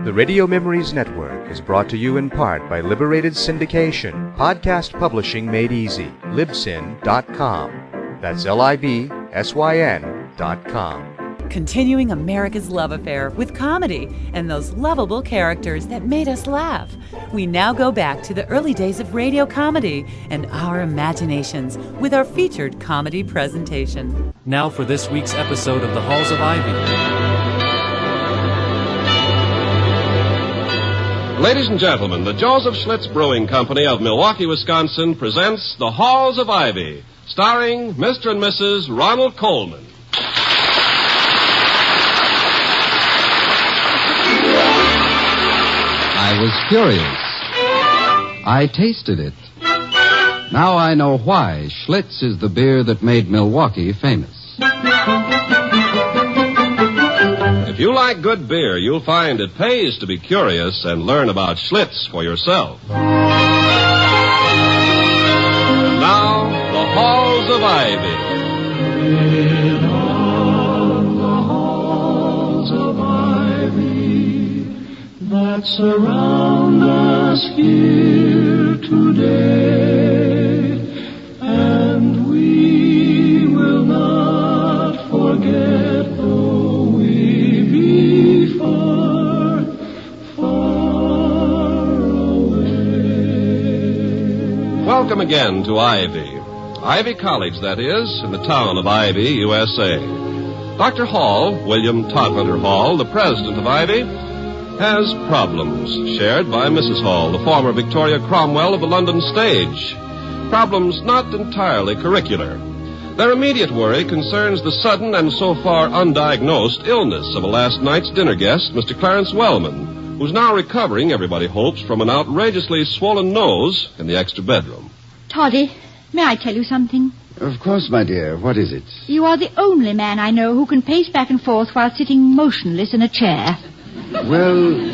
The Radio Memories Network is brought to you in part by Liberated Syndication, podcast publishing made easy, libsyn.com. That's LIBSYN.com. Continuing America's love affair with comedy and those lovable characters that made us laugh. We now go back to the early days of radio comedy and our imaginations with our featured comedy presentation. Now for this week's episode of The Halls of Ivy. Ladies and gentlemen, the Joseph Schlitz Brewing Company of Milwaukee, Wisconsin presents The Halls of Ivy, starring Mr. and Mrs. Ronald Coleman. I was curious. I tasted it. Now I know why Schlitz is the beer that made Milwaukee famous. If you like good beer, you'll find it pays to be curious and learn about Schlitz for yourself. And now, The Halls of Ivy. In all the halls of ivy that surround us here today, and we will not forget though we be far, far away. Welcome again to Ivy. Ivy College, that is, in the town of Ivy, USA. Dr. Hall, William Todhunter Hall, the president of Ivy, has problems shared by Mrs. Hall, the former Victoria Cromwell of the London stage. Problems not entirely curricular. Their immediate worry concerns the sudden and so far undiagnosed illness of a last night's dinner guest, Mr. Clarence Wellman, who's now recovering, everybody hopes, from an outrageously swollen nose in the extra bedroom. Toddy, may I tell you something? Of course, my dear. What is it? You are the only man I know who can pace back and forth while sitting motionless in a chair. Well,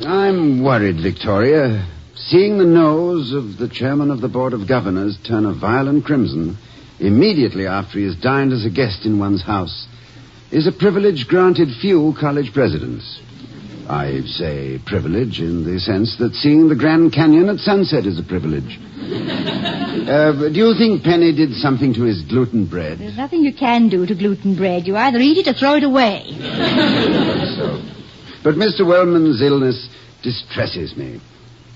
I'm worried, Victoria. Seeing the nose of the chairman of the Board of Governors turn a violent crimson immediately after he has dined as a guest in one's house is a privilege granted few college presidents. I say privilege in the sense that seeing the Grand Canyon at sunset is a privilege. Do you think Penny did something to his gluten bread? There's nothing you can do to gluten bread. You either eat it or throw it away. So. But Mr. Wellman's illness distresses me.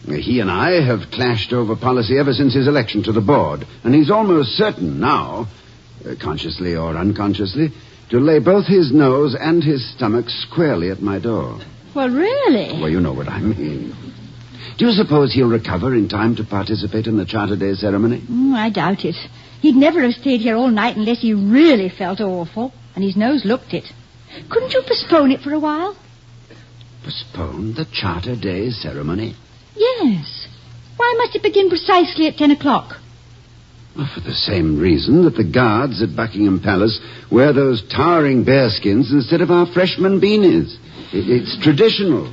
He and I have clashed over policy ever since his election to the board, and he's almost certain now, consciously or unconsciously, to lay both his nose and his stomach squarely at my door. Well, really? Well, you know what I mean. Do you suppose he'll recover in time to participate in the Charter Day ceremony? I doubt it. He'd never have stayed here all night unless he really felt awful, and his nose looked it. Couldn't you postpone it for a while? Postpone the Charter Day ceremony? Yes. Why must it begin precisely at 10 o'clock? Well, for the same reason that the guards at Buckingham Palace wear those towering bearskins instead of our freshman beanies. It's traditional.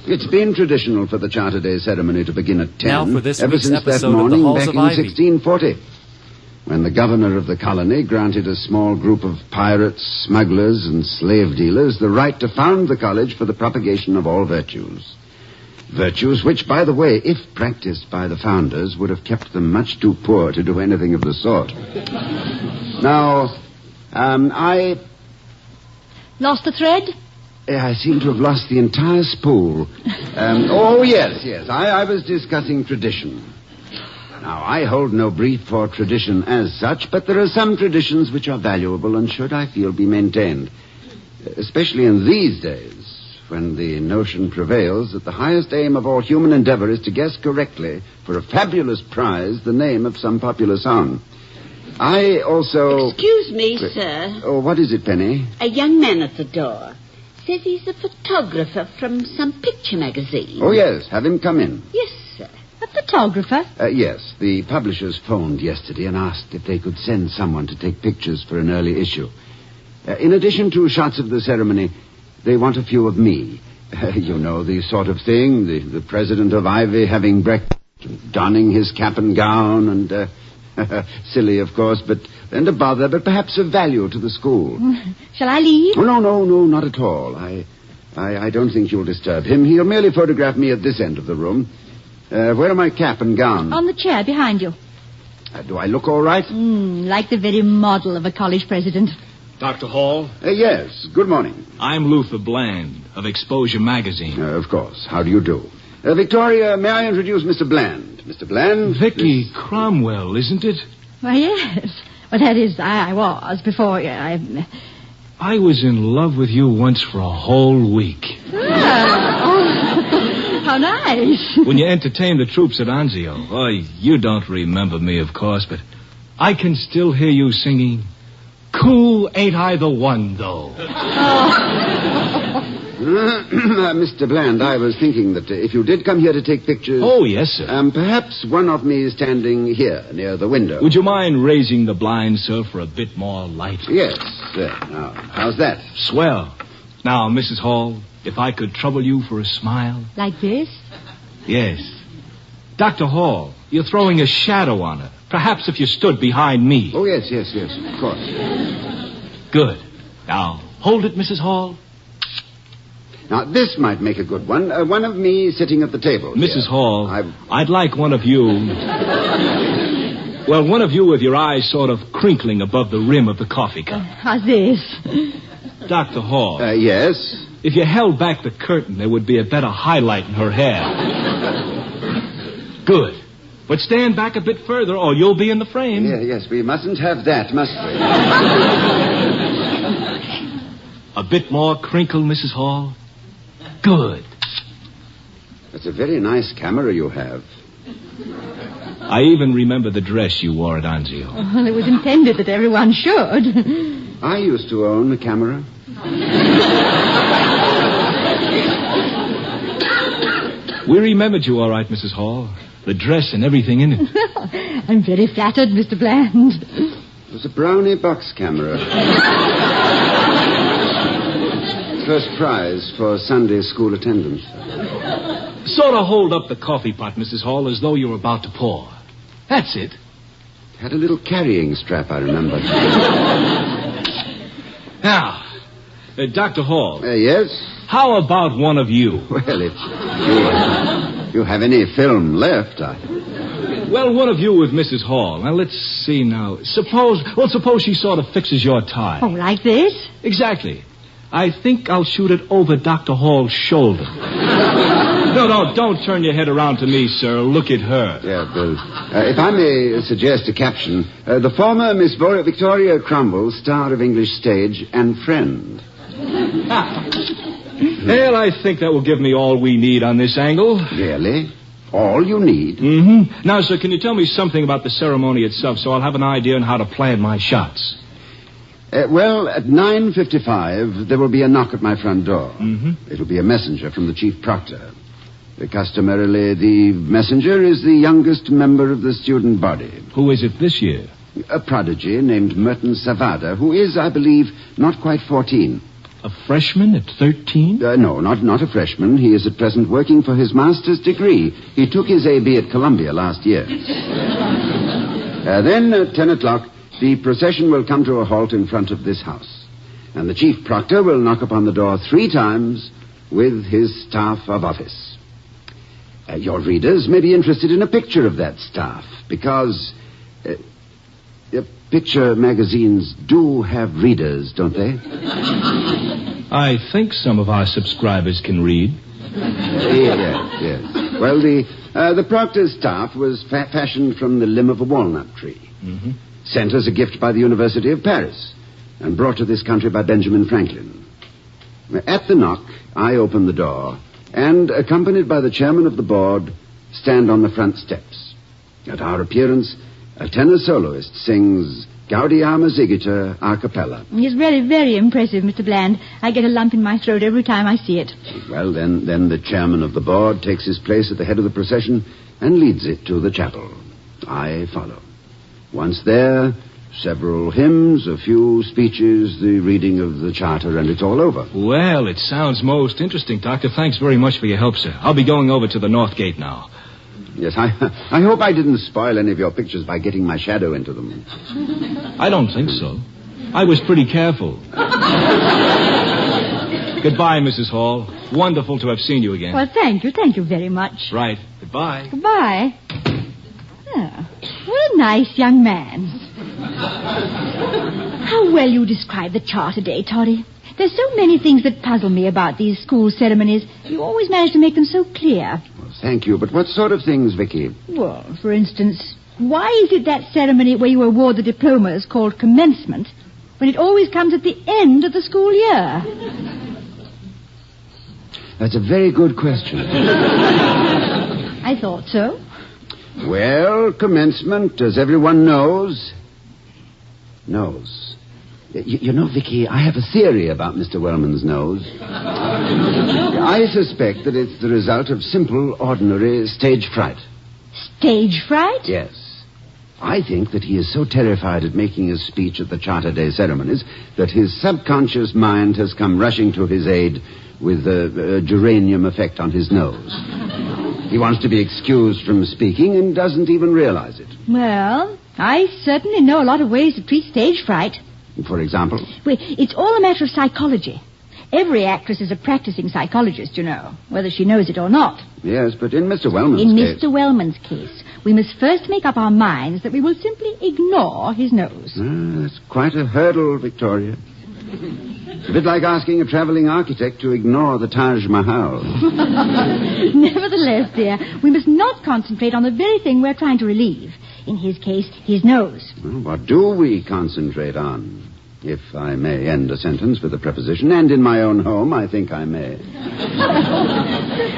It's been traditional for the Charter Day ceremony to begin at 10 now for this ever week's since that episode morning of the Halls back of in Ivy. 1640, when the governor of the colony granted a small group of pirates, smugglers, and slave dealers the right to found the college for the propagation of all virtues. Virtues which, by the way, if practiced by the founders, would have kept them much too poor to do anything of the sort. Now, I Lost the thread? I seem to have lost the entire spool. Oh, yes. I was discussing tradition. Now, I hold no brief for tradition as such, but there are some traditions which are valuable and should, I feel, be maintained. Especially in these days, when the notion prevails that the highest aim of all human endeavor is to guess correctly, for a fabulous prize, the name of some popular song. I also... Excuse me, sir. Oh, what is it, Penny? A young man at the door. Says he's a photographer from some picture magazine. Oh, yes. Have him come in. Yes, sir. A photographer? Yes. The publishers phoned yesterday and asked if they could send someone to take pictures for an early issue. In addition to shots of the ceremony, they want a few of me. You know, the sort of thing, the president of Ivy having breakfast, donning his cap and gown, and silly, of course, and a bother, but perhaps of value to the school. Shall I leave? Oh, no, not at all. I I don't think you'll disturb him. He'll merely photograph me at this end of the room. Where are my cap and gown? On the chair behind you. Do I look all right? Like the very model of a college president. Dr. Hall? Yes. Good morning. I'm Luther Bland of Exposure Magazine. Of course. How do you do? Victoria, may I introduce Mr. Bland? Mr. Bland? Vicky Cromwell, isn't it? Why, yes. Well, that is, I was before. I was in love with you once for a whole week. How nice. When you entertained the troops at Anzio. Oh, you don't remember me, of course, but I can still hear you singing, "Cool ain't I the one, though." Mr. Bland, I was thinking that if you did come here to take pictures... Oh, yes, sir. Perhaps one of me standing here near the window. Would you mind raising the blind, sir, for a bit more light? Yes, there. Now, how's that? Swell. Now, Mrs. Hall, if I could trouble you for a smile. Like this? Yes. Dr. Hall, you're throwing a shadow on her. Perhaps if you stood behind me. Oh, yes, of course. Good. Now, hold it, Mrs. Hall. Now, this might make a good one. One of me sitting at the table. Mrs. Here. Hall, I'd like one of you... Well, one of you with your eyes sort of crinkling above the rim of the coffee cup. How's this? Dr. Hall. Yes? If you held back the curtain, there would be a better highlight in her hair. Good. But stand back a bit further or you'll be in the frame. Yes, we mustn't have that, must we? A bit more crinkle, Mrs. Hall. Good. That's a very nice camera you have. I even remember the dress you wore at Anzio. Well, it was intended that everyone should. I used to own a camera. We remembered you all right, Mrs. Hall. The dress and everything in it. I'm very flattered, Mr. Bland. It was a Brownie box camera. First prize for Sunday school attendance. Sort of hold up the coffee pot, Mrs. Hall, as though you were about to pour. That's it. Had a little carrying strap, I remember. Now, Dr. Hall. Yes? How about one of you? Well, if you have any film left, Well, one of you with Mrs. Hall. Now, let's see now. Suppose she sort of fixes your tie. Oh, like this? Exactly. I think I'll shoot it over Dr. Hall's shoulder. No, don't turn your head around to me, sir. Look at her. Yeah, well, if I may suggest a caption, the former Miss Victoria Cromwell, star of English stage and friend. Well, I think that will give me all we need on this angle. Really? All you need? Mm-hmm. Now, sir, can you tell me something about the ceremony itself so I'll have an idea on how to plan my shots? Well, at 9:55, there will be a knock at my front door. Mm-hmm. It'll be a messenger from the chief proctor. Customarily, the messenger is the youngest member of the student body. Who is it this year? A prodigy named Merton Savada, who is, I believe, not quite 14. A freshman at 13? No, not a freshman. He is at present working for his master's degree. He took his A.B. at Columbia last year. Then, at 10 o'clock, the procession will come to a halt in front of this house. And the chief proctor will knock upon the door 3 times with his staff of office. Your readers may be interested in a picture of that staff, because picture magazines do have readers, don't they? I think some of our subscribers can read. Yes. Well, the proctor's staff was fashioned from the limb of a walnut tree. Mm-hmm. Sent as a gift by the University of Paris and brought to this country by Benjamin Franklin. At the knock, I open the door and, accompanied by the chairman of the board, stand on the front steps. At our appearance, a tenor soloist sings Gaudium Exigiter a cappella. It's very, very impressive, Mr. Bland. I get a lump in my throat every time I see it. Well, then the chairman of the board takes his place at the head of the procession and leads it to the chapel. I follow. Once there, several hymns, a few speeches, the reading of the charter, and it's all over. Well, it sounds most interesting, Doctor. Thanks very much for your help, sir. I'll be going over to the North Gate now. Yes, I hope I didn't spoil any of your pictures by getting my shadow into them. I don't think so. I was pretty careful. Goodbye, Mrs. Hall. Wonderful to have seen you again. Well, thank you very much. Right. Goodbye. Goodbye. Oh, what a nice young man. How well you describe the chart today, Toddy. There's so many things that puzzle me about these school ceremonies. You always manage to make them so clear. Well, thank you, but what sort of things, Vicky? Well, for instance, why is it that ceremony where you award the diplomas called commencement when it always comes at the end of the school year? That's a very good question. I thought so. Well, commencement, as everyone knows. You know, Vicky, I have a theory about Mr. Wellman's nose. I suspect that it's the result of simple, ordinary stage fright. Stage fright? Yes. I think that he is so terrified at making his speech at the Charter Day ceremonies that his subconscious mind has come rushing to his aid with a geranium effect on his nose. He wants to be excused from speaking and doesn't even realize it. Well, I certainly know a lot of ways to treat stage fright. For example? Well, it's all a matter of psychology. Every actress is a practicing psychologist, you know, whether she knows it or not. Yes, but in Mr. Wellman's case... In Mr. Wellman's case, we must first make up our minds that we will simply ignore his nose. That's quite a hurdle, Victoria. It's a bit like asking a traveling architect to ignore the Taj Mahal. Nevertheless, dear, we must not concentrate on the very thing we're trying to relieve. In his case, his nose. Well, what do we concentrate on? If I may end a sentence with a preposition, and in my own home, I think I may.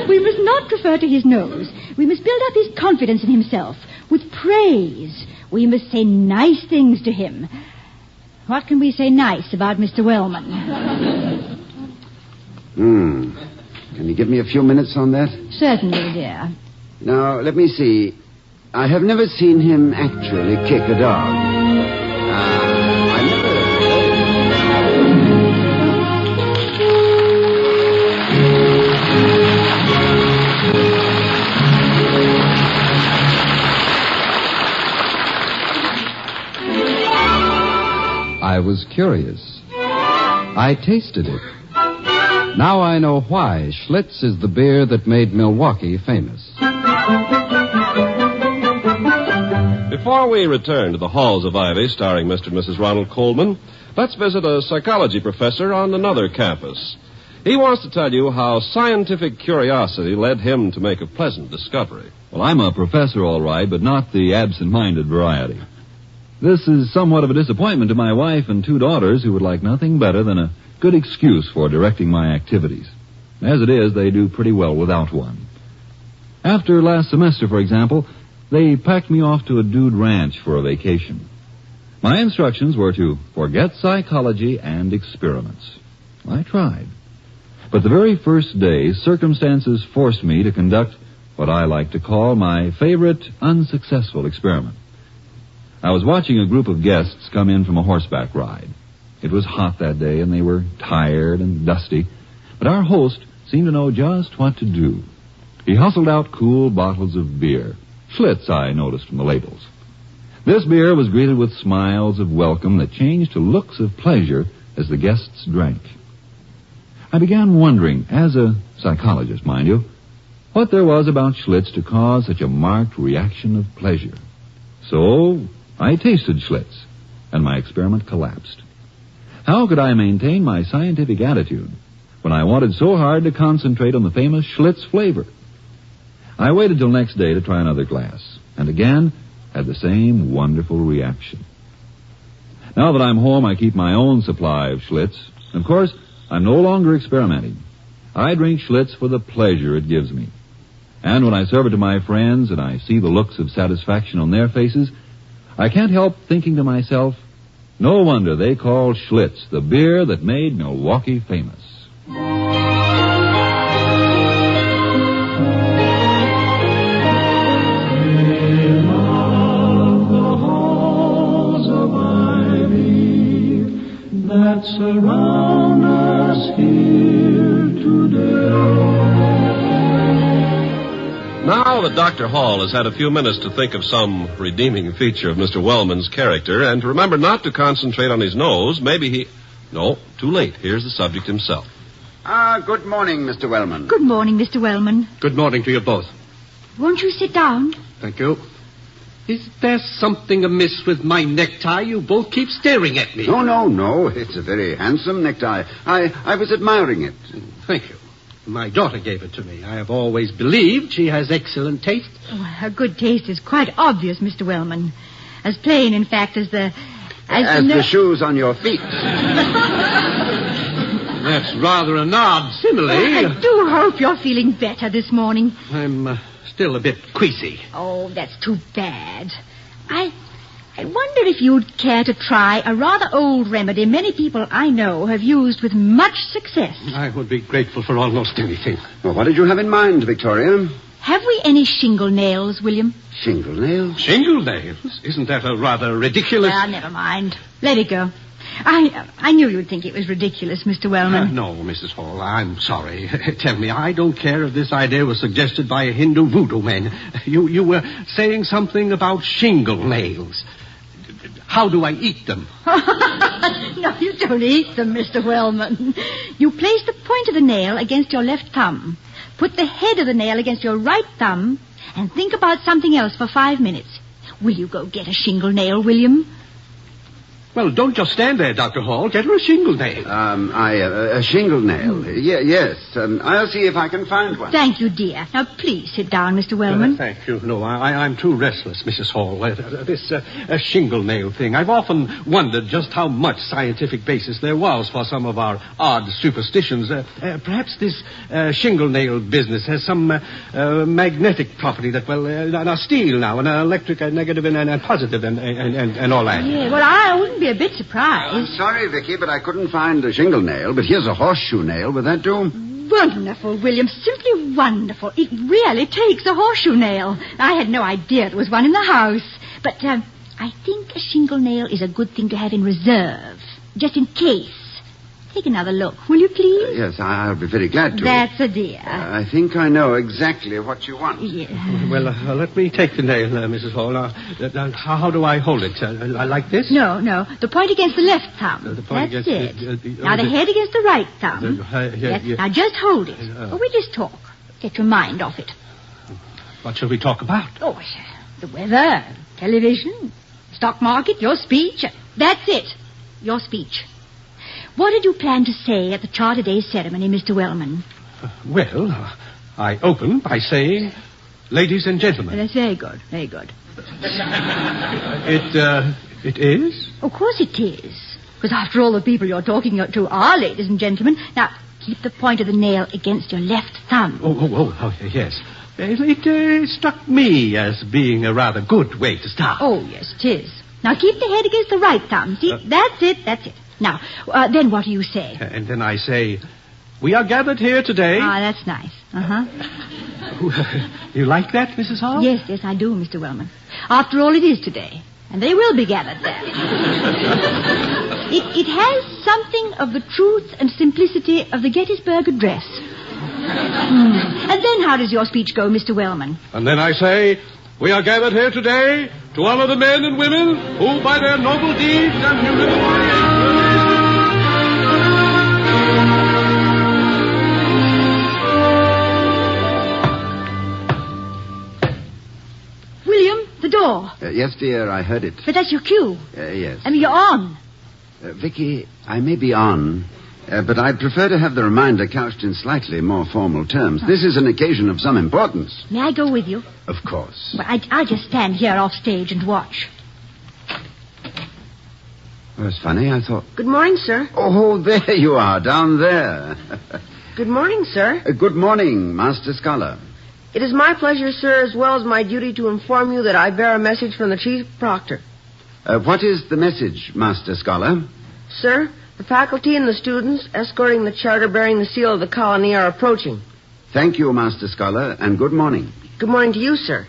We must not refer to his nose. We must build up his confidence in himself with praise. We must say nice things to him. What can we say nice about Mr. Wellman? Can you give me a few minutes on that? Certainly, dear. Now, let me see. I have never seen him actually kick a dog. I never... I was curious. I tasted it. Now I know why Schlitz is the beer that made Milwaukee famous. Before we return to the halls of Ivy, starring Mr. and Mrs. Ronald Coleman, let's visit a psychology professor on another campus. He wants to tell you how scientific curiosity led him to make a pleasant discovery. Well, I'm a professor, all right, but not the absent-minded variety. This is somewhat of a disappointment to my wife and 2 daughters who would like nothing better than a good excuse for directing my activities. As it is, they do pretty well without one. After last semester, for example, they packed me off to a dude ranch for a vacation. My instructions were to forget psychology and experiments. I tried. But the very first day, circumstances forced me to conduct what I like to call my favorite unsuccessful experiment. I was watching a group of guests come in from a horseback ride. It was hot that day, and they were tired and dusty, but our host seemed to know just what to do. He hustled out cool bottles of beer. Schlitz, I noticed from the labels. This beer was greeted with smiles of welcome that changed to looks of pleasure as the guests drank. I began wondering, as a psychologist, mind you, what there was about Schlitz to cause such a marked reaction of pleasure. So I tasted Schlitz, and my experiment collapsed. How could I maintain my scientific attitude when I wanted so hard to concentrate on the famous Schlitz flavor? I waited till next day to try another glass, and again had the same wonderful reaction. Now that I'm home, I keep my own supply of Schlitz. Of course, I'm no longer experimenting. I drink Schlitz for the pleasure it gives me. And when I serve it to my friends and I see the looks of satisfaction on their faces, I can't help thinking to myself, no wonder they call Schlitz the beer that made Milwaukee famous. That surround us here today. Now that Dr. Hall has had a few minutes to think of some redeeming feature of Mr. Wellman's character and to remember not to concentrate on his nose, maybe he... No, too late. Here's the subject himself. Good morning, Mr. Wellman. Good morning, Mr. Wellman. Good morning to you both. Won't you sit down? Thank you. Is there something amiss with my necktie? You both keep staring at me. No. It's a very handsome necktie. I was admiring it. Thank you. My daughter gave it to me. I have always believed she has excellent taste. Oh, her good taste is quite obvious, Mr. Wellman. As plain, in fact, as the... As the shoes on your feet. That's rather an odd simile. I do hope you're feeling better this morning. I'm still a bit queasy. Oh, that's too bad. I wonder if you'd care to try a rather old remedy many people I know have used with much success. I would be grateful for almost anything. Well, what did you have in mind, Victoria? Have we any shingle nails, William? Shingle nails? Shingle nails? Isn't that a rather ridiculous... Well, never mind. Let it go. I knew you'd think it was ridiculous, Mr. Wellman. No, Mrs. Hall, I'm sorry. Tell me, I don't care if this idea was suggested by a Hindu voodoo man. You were saying something about shingle nails. How do I eat them? No, you don't eat them, Mr. Wellman. You place the point of the nail against your left thumb, put the head of the nail against your right thumb, and think about something else for 5 minutes. Will you go get a shingle nail, William? Well, don't just stand there, Dr. Hall. Get her a shingle nail. A shingle nail? Yes. I'll see if I can find one. Thank you, dear. Now, please sit down, Mr. Wellman. Thank you. No, I'm too restless, Mrs. Hall. This shingle nail thing. I've often wondered just how much scientific basis there was for some of our odd superstitions. Perhaps this shingle nail business has some magnetic property that, now steel now, an electric, negative, and positive, and all that. Yeah, well, I wouldn't be a bit surprised. I'm sorry, Vicky, but I couldn't find a shingle nail. But here's a horseshoe nail. Would that do? Wonderful, William. Simply wonderful. It really takes a horseshoe nail. I had no idea there was one in the house. But I think a shingle nail is a good thing to have in reserve, just in case. Take another look, will you, please? Yes, I'll be very glad to. That's a dear. I think I know exactly what you want. Yeah. Well, let me take the nail, Mrs. Hall. How do I hold it? Like this? No. The point against the left thumb. The point That's against it. Now, the head against the right thumb. Yes. Now, just hold it. We'll just talk. Get your mind off it. What shall we talk about? Oh, the weather, television, stock market, your speech. That's it. Your speech. What did you plan to say at the Charter Day ceremony, Mr. Wellman? I open by saying, ladies and gentlemen. That's very good, very good. It is? Of course it is. Because after all, the people you're talking to are ladies and gentlemen. Now, keep the point of the nail against your left thumb. Oh, yes. It struck me as being a rather good way to start. Oh, yes, it is. Now, keep the head against the right thumb. See, that's it. Now, then what do you say? And then I say, we are gathered here today. Ah, that's nice. You like that, Mrs. Hall? Yes, I do, Mr. Wellman. After all, it is today. And they will be gathered there. It has something of the truth and simplicity of the Gettysburg Address. And then how does your speech go, Mr. Wellman? And then I say, we are gathered here today to honor the men and women who, by their noble deeds and humility... William, the door. Yes, dear, I heard it. But that's your cue. Yes. I mean, you're on. Vicky, I may be on, but I prefer to have the reminder couched in slightly more formal terms. This is an occasion of some importance. May I go with you? Of course. Well, I'll just stand here off stage and watch. Well, it's funny, I thought... Good morning, sir. Oh, there you are, down there. Good morning, sir. Good morning, Master Scholar. It is my pleasure, sir, as well as my duty to inform you that I bear a message from the Chief Proctor. What is the message, Master Scholar? Sir, the faculty and the students escorting the charter bearing the seal of the colony are approaching. Thank you, Master Scholar, and good morning. Good morning to you, sir.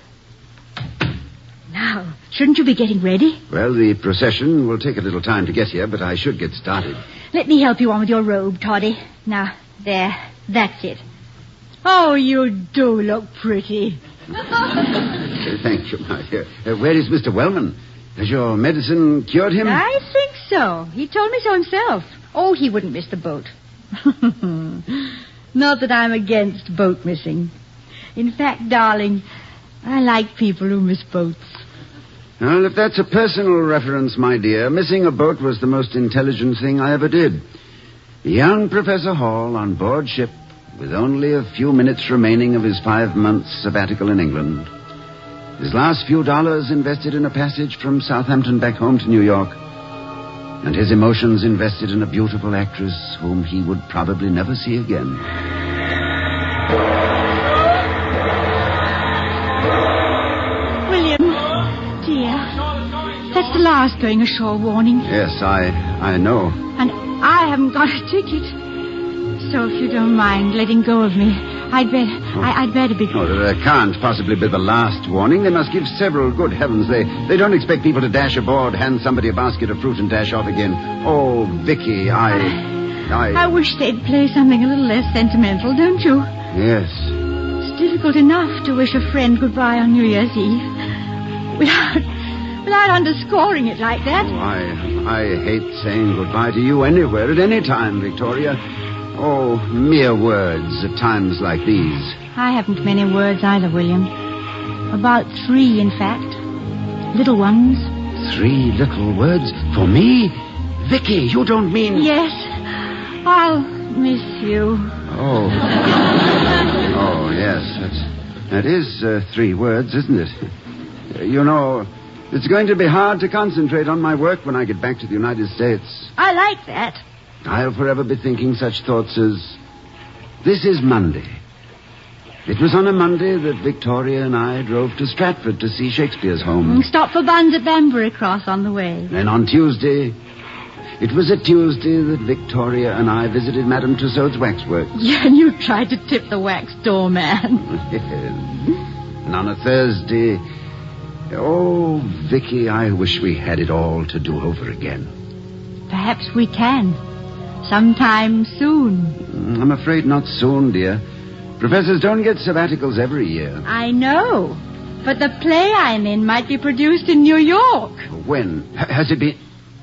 Now, shouldn't you be getting ready? Well, the procession will take a little time to get here, but I should get started. Let me help you on with your robe, Toddy. Now, there, that's it. Oh, you do look pretty. Thank you, my dear. Where is Mr. Wellman? Has your medicine cured him? I think so. He told me so himself. Oh, he wouldn't miss the boat. Not that I'm against boat missing. In fact, darling, I like people who miss boats. Well, if that's a personal reference, my dear, missing a boat was the most intelligent thing I ever did. Young Professor Hall on board ship with only a few minutes remaining of his 5 months sabbatical in England. His last few dollars invested in a passage from Southampton back home to New York. And his emotions invested in a beautiful actress whom he would probably never see again. William, dear, that's the last going ashore warning. Yes, I know. And I haven't got a ticket. So if you don't mind letting go of me, I'd better be... Oh, that can't possibly be the last warning. They must give several. Good heavens, they don't expect people to dash aboard, hand somebody a basket of fruit and dash off again. Oh, Vicky, I wish they'd play something a little less sentimental, don't you? Yes. It's difficult enough to wish a friend goodbye on New Year's Eve without underscoring it like that. Oh, I hate saying goodbye to you anywhere at any time, Victoria. Oh, mere words at times like these. I haven't many words either, William. About 3, in fact. Little ones. 3 little words? For me? Vicky, you don't mean... Yes. I'll miss you. Oh. Oh, yes. That is 3 words, isn't it? You know, it's going to be hard to concentrate on my work when I get back to the United States. I like that. I'll forever be thinking such thoughts as, this is Monday. It was on a Monday that Victoria and I drove to Stratford to see Shakespeare's home. Stop for buns at Banbury Cross on the way. And on Tuesday, it was a Tuesday that Victoria and I visited Madame Tussaud's waxworks. Yeah, and you tried to tip the wax doorman. And on a Thursday, oh, Vicky, I wish we had it all to do over again. Perhaps we can. Sometime soon. I'm afraid not soon, dear. Professors don't get sabbaticals every year. I know. But the play I'm in might be produced in New York. When? Has it been...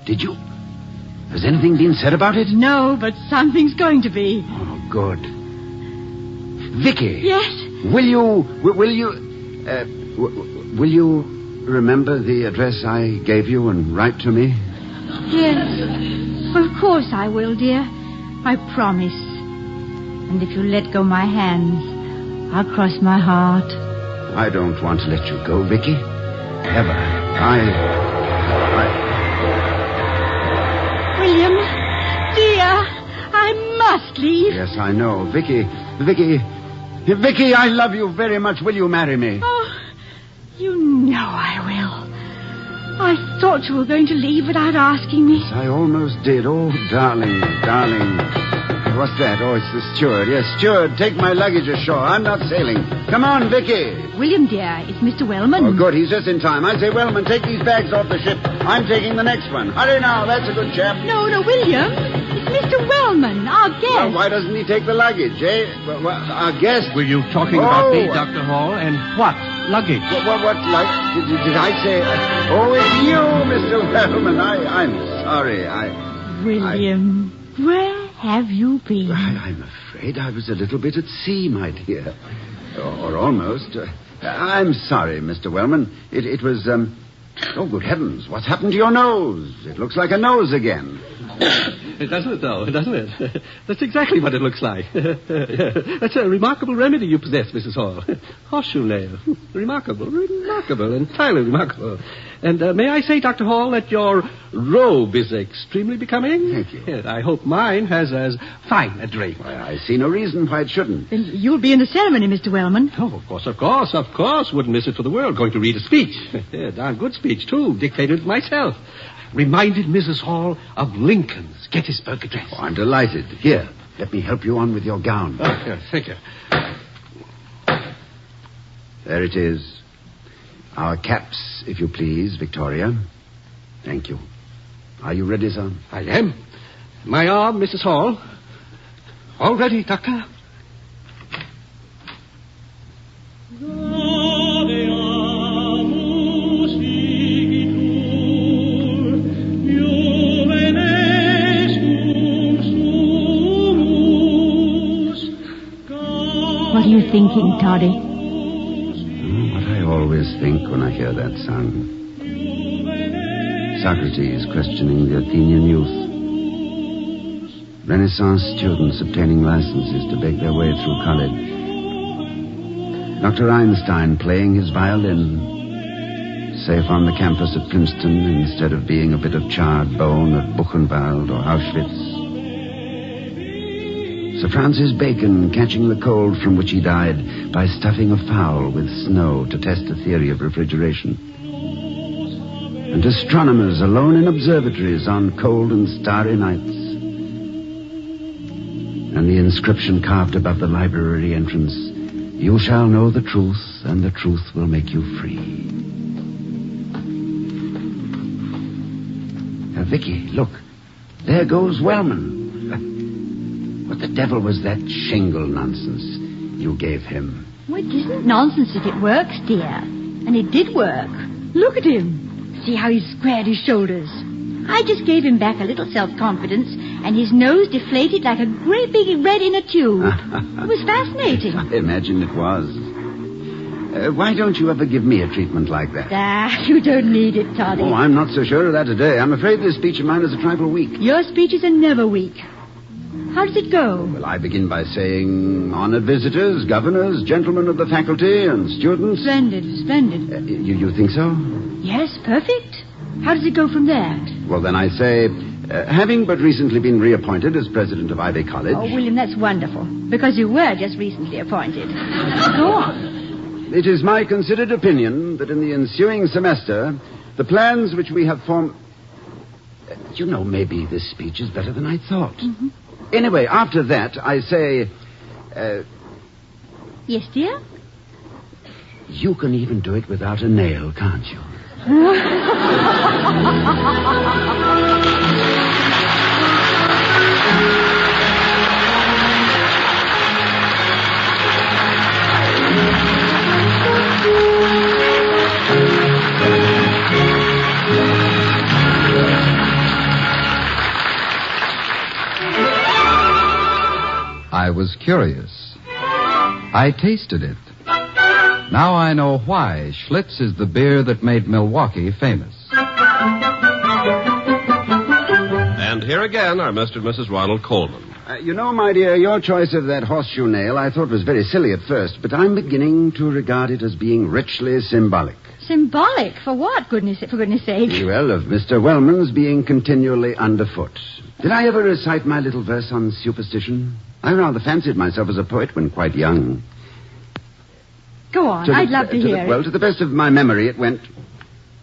Did you... Has anything been said about it? No, but something's going to be. Oh, good. Vicky. Yes? Will you remember the address I gave you and write to me? Yes. Of course I will, dear. I promise. And if you let go my hands, I'll cross my heart. I don't want to let you go, Vicky. Ever. William, dear, I must leave. Yes, I know. Vicky, I love you very much. Will you marry me? Oh, you know I will. I thought you were going to leave without asking me. Yes, I almost did. Oh, darling. What's that? Oh, it's the steward. Yes, steward, take my luggage ashore. I'm not sailing. Come on, Vicky. William, dear, it's Mr. Wellman. Oh, good. He's just in time. I say, Wellman, take these bags off the ship. I'm taking the next one. Hurry now. That's a good chap. No, William. It's Mr. Wellman, our guest. Well, why doesn't he take the luggage, eh? Well, our guest. Were you talking about me, Dr. Hall? And what? Luggage? What luggage? Did I say... Oh, it's you, Mr. Wellman. I'm sorry. William, where have you been? I'm afraid I was a little bit at sea, my dear. Or almost. I'm sorry, Mr. Wellman. It was... Oh, good heavens. What's happened to your nose? It looks like a nose again. Doesn't it, though? Doesn't it? That's exactly what it looks like. That's a remarkable remedy you possess, Mrs. Hall. Horseshoe nail. Remarkable, entirely remarkable. And may I say, Dr. Hall, that your robe is extremely becoming? Thank you. Yes, I hope mine has as fine a drape. Well, I see no reason why it shouldn't. Then you'll be in the ceremony, Mr. Wellman. Oh, of course. Wouldn't miss it for the world. Going to read a speech. Yeah, darn good speech, too. Dictated myself. Reminded Mrs. Hall of Lincoln's Gettysburg Address. Oh, I'm delighted. Here, let me help you on with your gown. Oh, yes, thank you. There it is. Our caps, if you please, Victoria. Thank you. Are you ready, sir? I am. My arm, Mrs. Hall. All ready, Doctor. thinking, Toddy? What I always think when I hear that song. Socrates questioning the Athenian youth. Renaissance students obtaining licenses to beg their way through college. Dr. Einstein playing his violin, safe on the campus at Princeton instead of being a bit of charred bone at Buchenwald or Auschwitz. Sir Francis Bacon catching the cold from which he died by stuffing a fowl with snow to test the theory of refrigeration. And astronomers alone in observatories on cold and starry nights. And the inscription carved above the library entrance, "You shall know the truth, and the truth will make you free." Vicky, look. There goes Wellman. What the devil was that shingle nonsense you gave him? Well, it isn't nonsense if it works, dear. And it did work. Look at him. See how he's squared his shoulders. I just gave him back a little self-confidence, and his nose deflated like a great big red inner tube. It was fascinating. I imagine it was. Why don't you ever give me a treatment like that? You don't need it, Toddy. Oh, I'm not so sure of that today. I'm afraid this speech of mine is a trifle weak. Your speeches are never weak. How does it go? Well, I begin by saying, honored visitors, governors, gentlemen of the faculty, and students. Splendid. You think so? Yes, perfect. How does it go from there? Well, then I say, having but recently been reappointed as president of Ivy College... Oh, William, that's wonderful, because you were just recently appointed. Go on. It is my considered opinion that in the ensuing semester, the plans which we have formed... maybe this speech is better than I thought. Mm-hmm. Anyway, after that, I say... Yes, dear? You can even do it without a nail, can't you? I was curious. I tasted it. Now I know why Schlitz is the beer that made Milwaukee famous. And here again are Mr. and Mrs. Ronald Coleman. My dear, your choice of that horseshoe nail I thought was very silly at first, but I'm beginning to regard it as being richly symbolic. Symbolic? For what, for goodness sake? Well, of Mr. Wellmans being continually underfoot. Did I ever recite my little verse on superstition? I rather fancied myself as a poet when quite young. Go on, I'd love to hear it. Well, to the best of my memory, it went,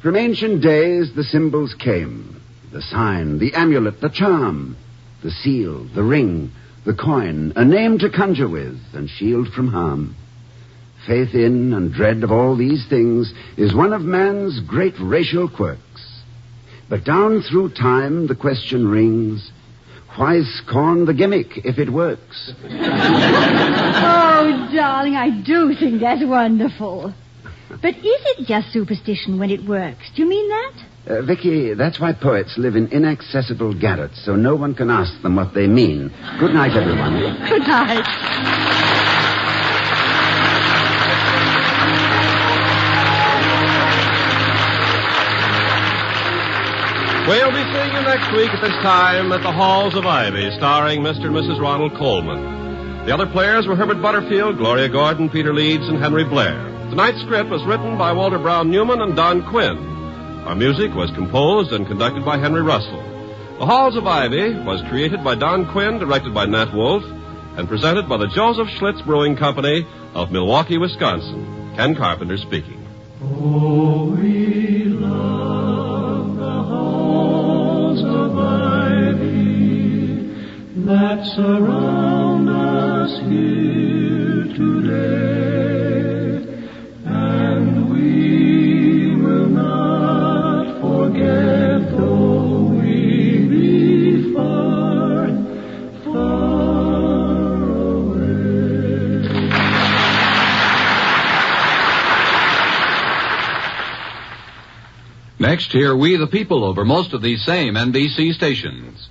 from ancient days the symbols came, the sign, the amulet, the charm, the seal, the ring, the coin, a name to conjure with and shield from harm. Faith in and dread of all these things is one of man's great racial quirks. But down through time the question rings, why scorn the gimmick if it works? Oh, darling, I do think that's wonderful. But is it just superstition when it works? Do you mean that? Vicky, that's why poets live in inaccessible garrets, so no one can ask them what they mean. Good night, everyone. Good night. We'll be seeing you next week at this time at the Halls of Ivy, starring Mr. and Mrs. Ronald Coleman. The other players were Herbert Butterfield, Gloria Gordon, Peter Leeds, and Henry Blair. Tonight's script was written by Walter Brown Newman and Don Quinn. Our music was composed and conducted by Henry Russell. The Halls of Ivy was created by Don Quinn, directed by Nat Wolf, and presented by the Joseph Schlitz Brewing Company of Milwaukee, Wisconsin. Ken Carpenter speaking. Oh, we love the halls of ivy that surround us here today, and we will not forget though we be far, far away. Next, hear We the People over most of these same NBC stations.